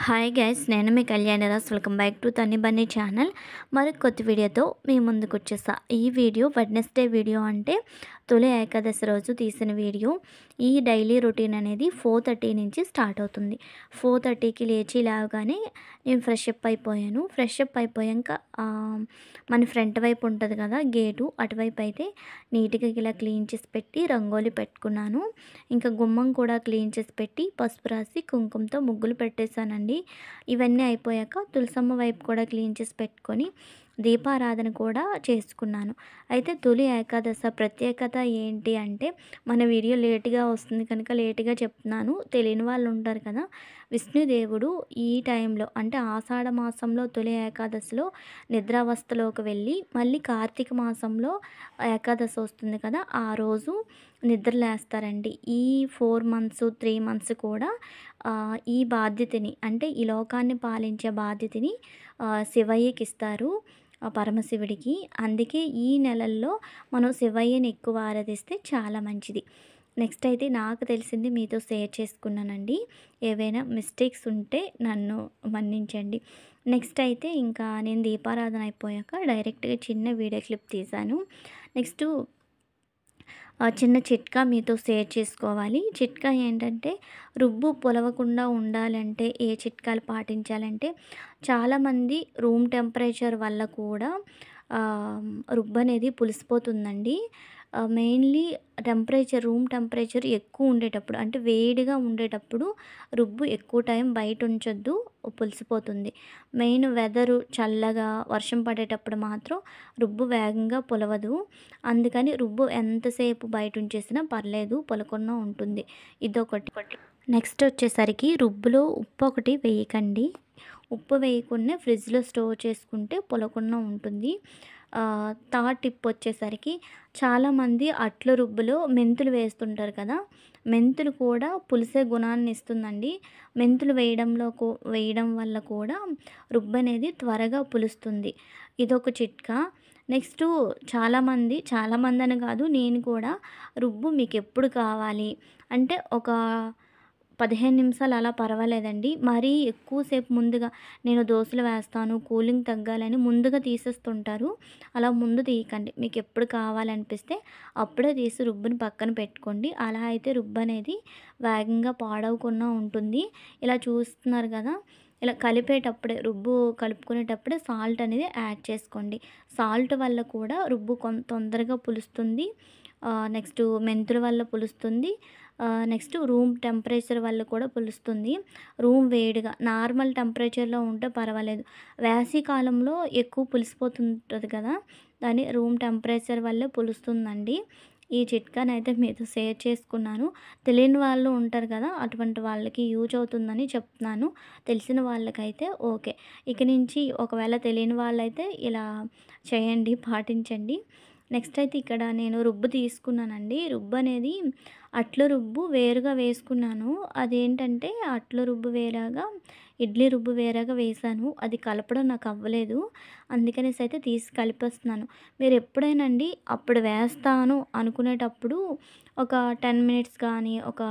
Hi guys, నేను మీ కళ్యాణరాజ్. Welcome back to తన్ని Bunny channel. మరి కొత్త వీడియోతో మీ ముందుకు వచ్చేసా. ఈ వీడియో వెడ్నెస్డే వీడియో, అంటే తొలి ఏకాదశి రోజు తీసిన వీడియో. ఈ డైలీ రొటీన్ అనేది 4:30 నుంచి స్టార్ట్ అవుతుంది. 4:30కి లేవగానే నేను ఫ్రెష్ అప్ అయిపోయాను. ఫ్రెష్ అప్ అయిపోయాక మన ఫ్రంట్ వైపు ఉంటుంది కదా గేటు, అటువైపు అయితే నీట్గా ఇలా క్లీన్ చేసి పెట్టి రంగోలి పెట్టుకున్నాను. ఇంకా గుమ్మం కూడా క్లీన్ చేసి పెట్టి పసుపు రాసి కుంకుమతో ముగ్గులు పెట్టేశానండి. ఇవన్నీ అయిపోయాక తులసమ్మ వైపు కూడా క్లీన్ చేసి పెట్టుకొని దీపారాధన కూడా చేసుకున్నాను. అయితే తొలి ఏకాదశి ప్రత్యేకత ఏంటి అంటే, మన వీడియో లేటుగా వస్తుంది కనుక లేటుగా చెప్తున్నాను. తెలియని వాళ్ళు ఉంటారు కదా. విష్ణుదేవుడు ఈ టైంలో, అంటే ఆషాఢ మాసంలో తొలి ఏకాదశిలో నిద్రావస్థలోకి వెళ్ళి మళ్ళీ కార్తీక మాసంలో ఏకాదశి వస్తుంది కదా, ఆ రోజు నిద్రలేస్తారండి. ఈ 4 మంత్స్ 3 మంత్స్ కూడా ఈ బాధ్యతని, అంటే ఈ లోకాన్ని పాలించే బాధ్యతని శివయ్యకి ఇస్తారు, పరమశివుడికి. అందుకే ఈ నెలల్లో మనం శివయ్యని ఎక్కువ ఆరాధిస్తే చాలా మంచిది. నెక్స్ట్ అయితే నాకు తెలిసింది మీతో షేర్ చేసుకున్నానండి. ఏవైనా మిస్టేక్స్ ఉంటే నన్ను మన్నించండి. నెక్స్ట్ అయితే ఇంకా నేను దీపారాధన అయిపోయాక డైరెక్ట్గా చిన్న వీడియో క్లిప్ తీశాను. నెక్స్ట్ చిన్న చిట్కా మీతో షేర్ చేసుకోవాలి. చిట్కా ఏంటంటే, రుబ్బు పొలవకుండా ఉండాలంటే ఏ చిట్కాలు పాటించాలంటే, చాలామంది రూమ్ టెంపరేచర్ వల్ల కూడా రుబ్బు అనేది పులిసిపోతుందండి. మెయిన్లీ రూమ్ టెంపరేచర్ ఎక్కువ ఉండేటప్పుడు, అంటే వేడిగా ఉండేటప్పుడు రుబ్బు ఎక్కువ టైం బయట ఉంచొద్దు, పులిసిపోతుంది. మెయిన్ వెదరు చల్లగా వర్షం పడేటప్పుడు మాత్రం రుబ్బు వేగంగా పులవదు. అందుకని రుబ్బు ఎంతసేపు బయట ఉంచేసినా పర్లేదు, పులకుండా ఉంటుంది. ఇదొకటి. నెక్స్ట్ వచ్చేసరికి రుబ్బులో ఉప్పు ఒకటి వేయకండి. ఉప్పు వేయకుండా ఫ్రిడ్జ్లో స్టోర్ చేసుకుంటే పులకుండా ఉంటుంది. థర్డ్ టిప్ వచ్చేసరికి, చాలామంది అట్ల రుబ్బులో మెంతులు వేస్తుంటారు కదా, మెంతులు కూడా పులిసే గుణాన్ని ఇస్తుందండి. మెంతులు వేయడం వల్ల కూడా రుబ్బు అనేది త్వరగా పులుస్తుంది. ఇదొక చిట్కా. నెక్స్ట్ చాలామంది అని కాదు, నేను కూడా రుబ్బు మీకు ఎప్పుడు కావాలి అంటే ఒక 15 నిమిషాలు అలా పర్వాలేదండి. మరీ ఎక్కువసేపు ముందుగా నేను దోశలు వేస్తాను కూలింగ్ తగ్గాలని ముందుగా తీసేస్తుంటారు. అలా ముందు తీయకండి. మీకు ఎప్పుడు కావాలనిపిస్తే అప్పుడే తీసి రుబ్బుని పక్కన పెట్టుకోండి. అలా అయితే రుబ్బు అనేది వేగంగా పాడవకుండా ఉంటుంది. ఇలా చూస్తున్నారు కదా, ఇలా రుబ్బు కలుపుకునేటప్పుడే సాల్ట్ అనేది యాడ్ చేసుకోండి. సాల్ట్ వల్ల కూడా రుబ్బు తొందరగా పులుస్తుంది. నెక్స్ట్ మెంతుల వల్ల పులుస్తుంది. నెక్స్ట్ రూమ్ టెంపరేచర్ వల్ల కూడా పులుస్తుంది. రూమ్ వేడిగా నార్మల్ టెంపరేచర్లో ఉంటే పర్వాలేదు. వేసవి కాలంలో ఎక్కువ పులిసిపోతుంటుంది కదా, దాని రూమ్ టెంపరేచర్ వల్లే పులుస్తుందండి. ఈ చిట్కానైతే మీతో షేర్ చేసుకున్నాను. తెలియని వాళ్ళు ఉంటారు కదా, అటువంటి వాళ్ళకి యూజ్ అవుతుందని చెప్తున్నాను. తెలిసిన వాళ్ళకైతే ఓకే. ఇక నుంచి ఒకవేళ తెలియని వాళ్ళైతే ఇలా చేయండి, పాటించండి. నెక్స్ట్ అయితే ఇక్కడ నేను రుబ్బు తీసుకున్నానండి. రుబ్బు అనేది అట్ల రుబ్బు వేరుగా వేసుకున్నాను. అదేంటంటే అట్ల రుబ్బు వేరేగా, ఇడ్లీ రుబ్బు వేరేగా వేశాను. అది కలపడం నాకు అవ్వలేదు. అందుకనేసి అయితే తీసి కలిపేస్తున్నాను. మీరు ఎప్పుడైనా అండి అప్పుడు వేస్తాను అనుకునేటప్పుడు ఒక 10 మినిట్స్ కానీ ఒక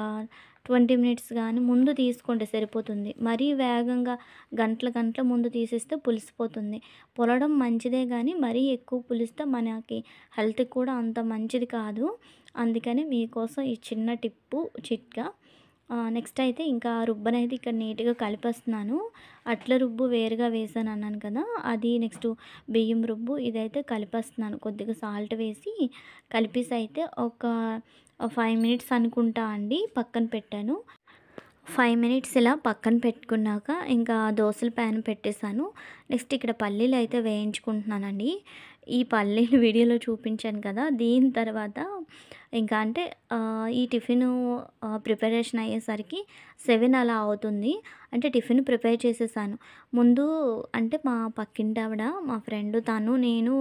20 మినిట్స్ కానీ ముందు తీసుకుంటే సరిపోతుంది. మరీ వేగంగా గంటల ముందు తీసేస్తే పులిసిపోతుంది. పులడం మంచిదే కానీ మరీ ఎక్కువ పులిస్తే మనకి హెల్త్కి కూడా అంత మంచిది కాదు. అందుకని మీకోసం ఈ చిన్న చిట్కా. నెక్స్ట్ అయితే ఇంకా రుబ్బనైతే ఇక్కడ నీట్గా కలిపేస్తున్నాను. అట్ల రుబ్బు వేరుగా వేసాను అన్నాను కదా, అది నెక్స్ట్ బియ్యం రుబ్బు ఇదైతే కలిపేస్తున్నాను. కొద్దిగా సాల్ట్ వేసి కలిపేసి అయితే ఒక 5 మినిట్స్ అనుకుంటా అండి పక్కన పెట్టాను. 5 మినిట్స్ ఇలా పక్కన పెట్టుకున్నాక ఇంకా దోసల ప్యాన్ పెట్టేశాను. నెక్స్ట్ ఇక్కడ పల్లీలు అయితే వేయించుకుంటున్నానండి. ఈ పల్లీలు వీడియోలో చూపించాను కదా, దీని తర్వాత ఇంకా అంటే ఈ టిఫిను ప్రిపరేషన్ అయ్యేసరికి 7 అలా అవుతుంది. అంటే టిఫిన్ ప్రిపేర్ చేసేసాను. ముందు అంటే మా పక్కింటి ఆవిడ, మా ఫ్రెండ్, నేను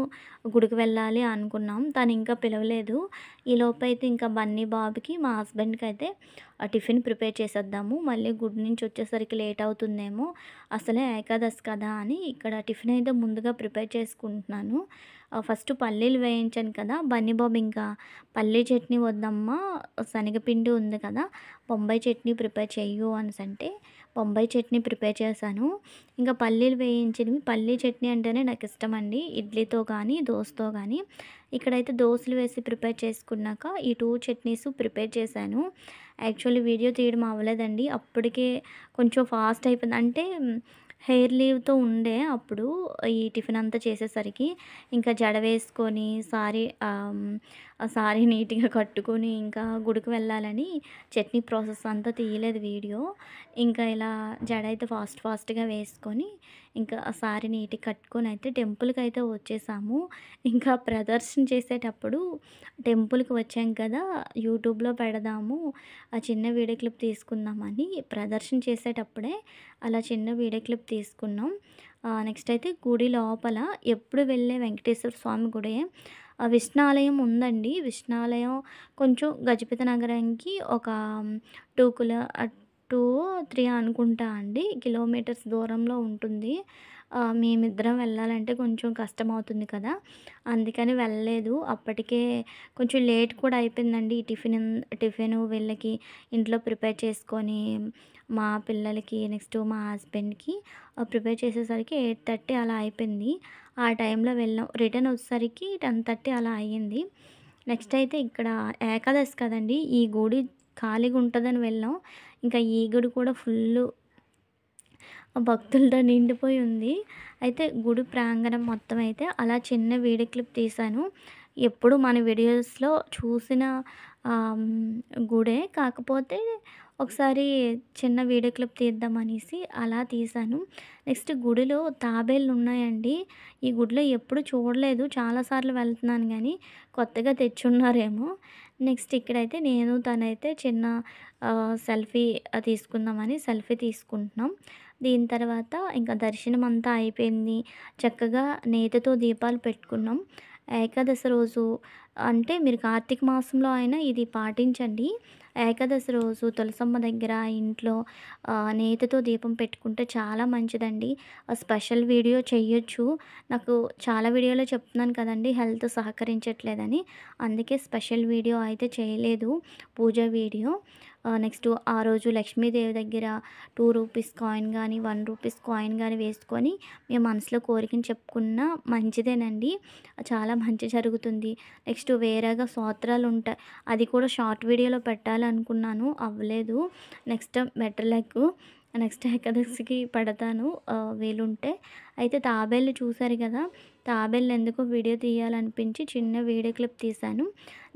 గుడికి వెళ్ళాలి అనుకున్నాం. తను ఇంకా పిలవలేదు. ఈలోపైతే ఇంకా బన్నీ బాబుకి, మా హస్బెండ్కి అయితే టిఫిన్ ప్రిపేర్ చేసేద్దాము, మళ్ళీ గుడి నుంచి వచ్చేసరికి లేట్ అవుతుందేమో, అసలే ఏకాదశి కదా అని ఇక్కడ టిఫిన్ అయితే ముందుగా ప్రిపేర్ చేసుకుంటున్నాను. ఫస్ట్ పల్లీలు వేయించాను కదా, బన్నీ బాబు ఇంకా పల్లీ చట్నీ వద్దమ్మా, శనగపిండి ఉంది కదా, బొంబాయి చట్నీ ప్రిపేర్ చెయ్యు అనేసి అంటే బొంబాయి చట్నీ ప్రిపేర్ చేశాను. ఇంకా పల్లీలు వేయించినవి, పల్లీ చట్నీ అంటేనే నాకు ఇష్టమండి. ఇడ్లీతో కానీ, దోసతో కానీ. ఇక్కడైతే దోసలు వేసి ప్రిపేర్ చేసుకున్నాక ఈ 2 చట్నీస్ ప్రిపేర్ చేశాను. యాక్చువల్లీ వీడియో తీయడం అవ్వలేదండి. అప్పటికే కొంచెం ఫాస్ట్ అయిపోయింది. అంటే హెయిర్ లీవ్‌తో ఉండే అప్పుడు ఈ టిఫిన్ అంతా చేసేసరికి ఇంకా జడ వేసుకొని ఆ సారీ నీట్‌గా కట్టుకొని ఇంకా గుడికి వెళ్ళాలని చట్నీ ప్రాసెస్ అంతా తీయలేదు వీడియో. ఇంకా ఇలా జడ అయితే ఫాస్ట్‌గా వేసుకొని ఇంకా ఆ సారీ నీట్‌గా కట్టుకొని అయితే టెంపుల్‌కైతే వచ్చేసాము. ఇంకా ప్రదర్శన చేసేటప్పుడు టెంపుల్‌కి వచ్చాం కదా! యూట్యూబ్‌లో పెడదాము. ఆ చిన్న వీడియో క్లిప్ తీసుకుందామని ప్రదర్శన చేసేటప్పుడే అలా చిన్న వీడియో క్లిప్ తీసుకున్నాం. నెక్స్ట్ అయితే గుడి లోపల ఎప్పుడు వెళ్ళే వెంకటేశ్వర స్వామి గుడే. విష్ణాలయం ఉందండి. విష్ణాలయం కొంచెం గజపతి నగరానికి ఒక 2, 3 అనుకుంటా అండి కిలోమీటర్స్ దూరంలో ఉంటుంది. మేమిద్దరం వెళ్ళాలంటే కొంచెం కష్టమవుతుంది కదా! అందుకని వెళ్ళలేదు. అప్పటికే కొంచెం లేట్ కూడా అయిపోయిందండి. ఈ టిఫిను వీళ్ళకి ఇంట్లో ప్రిపేర్ చేసుకొని మా పిల్లలకి నెక్స్ట్ మా హస్బెండ్‌కి ప్రిపేర్ చేసేసరికి 8:30 అలా అయిపోయింది. ఆ టైంలో వెళ్ళాం. రిటర్న్ వచ్చేసరికి 10:30 అలా అయ్యింది. నెక్స్ట్ అయితే ఇక్కడ ఏకాదశి కదండీ! ఈ గుడి ఖాళీగా ఉంటదని వెళ్ళాం. ఇంకా ఈ గుడి కూడా ఫుల్లు భక్తులతో నిండిపోయి ఉంది. అయితే గుడి ప్రాంగణం మొత్తం అయితే అలా చిన్న వీడియో క్లిప్ తీశాను. ఎప్పుడు మన వీడియోస్‌లో చూసిన గుడే. కాకపోతే ఒకసారి చిన్న వీడియో క్లిప్ తీద్దామనేసి అలా తీశాను. నెక్స్ట్ గుడిలో తాబేళ్ళున్నాయండి. ఈ గుడిలో ఎప్పుడు చూడలేదు. చాలా సార్లు వెళ్తున్నాను గానీ, కొత్తగా తెచ్చున్నారేమో. నెక్స్ట్ ఇక్కడైతే నేను, తనైతే చిన్న సెల్ఫీ తీసుకుందామని సెల్ఫీ తీసుకుంటున్నాం. దీని తర్వాత ఇంకా దర్శనం అంతా అయిపోయింది. చక్కగా నేతితో దీపాలు పెట్టుకున్నాం. ఏకాదశి రోజు అంటే మీరు కార్తీక మాసంలో అయినా ఇది పాటించండి. ఏకాదశి రోజు తులసమ్మ దగ్గర ఇంట్లో నేతితో దీపం పెట్టుకుంటే చాలా మంచిదండి. స్పెషల్ వీడియో చెయ్యొచ్చు. నాకు చాలా వీడియోలో చెప్తున్నాను కదండీ హెల్త్ సహకరించట్లేదని. అందుకే స్పెషల్ వీడియో అయితే చేయలేదు. పూజ వీడియో. నెక్స్ట్ ఆ రోజు లక్ష్మీదేవి దగ్గర రూ. 2 కాయిన్ గానీ, రూ. 1 కాయిన్ గానీ వేసుకొని మేము మనసులో కోరికని చెప్పుకున్నా మంచిదేనండి. చాలా మంచి జరుగుతుంది. నెక్స్ట్ వేరేగా స్తోత్రాలుంటాయి. అది కూడా షార్ట్ వీడియోలో పెట్టాలనుకున్నాను. అవ్వలేదు. Next better luck. నెక్స్ట్ ఏకాదశికి పెడతాను వీలుంటే. అయితే తాబేళ్ళు చూసారు కదా! తాబేళ్ళు ఎందుకో వీడియో తీయాలనిపించి చిన్న వీడియో క్లిప్ తీశాను.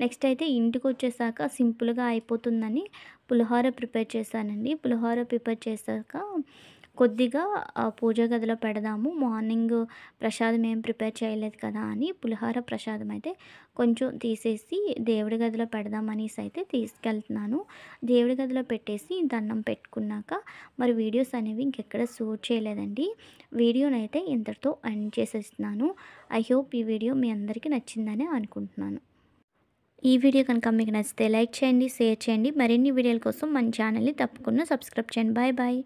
నెక్స్ట్ అయితే ఇంటికొచ్చేసాక సింపుల్‌గా అయిపోతుందని పులిహోర ప్రిపేర్ చేశానండి. పులిహోర ప్రిపేర్ చేశాక కొద్దిగా పూజ గదిలో పెడదాము. మార్నింగ్ ప్రసాదం ఏం ప్రిపేర్ చేయలేదు కదా అని పులిహోర ప్రసాదం అయితే కొంచెం తీసేసి దేవుడి గదిలో పెడదామనేసి అయితే తీసుకెళ్తున్నాను. దేవుడి గదిలో పెట్టేసి దండం పెట్టుకున్నాక మరి వీడియోస్ అనేవి ఇంకెక్కడ షూట్ చేయలేదండి. వీడియోనైతే ఇంతటితో ఎండ్ చేసేస్తున్నాను. ఐ హోప్ ఈ వీడియో మీ అందరికీ నచ్చిందని అనుకుంటున్నాను. ఈ వీడియో కనుక మీకు నచ్చితే లైక్ చేయండి, షేర్ చేయండి. మరిన్ని వీడియోల కోసం మన ఛానల్ని తప్పకుండా సబ్స్క్రైబ్ చేయండి. Bye bye.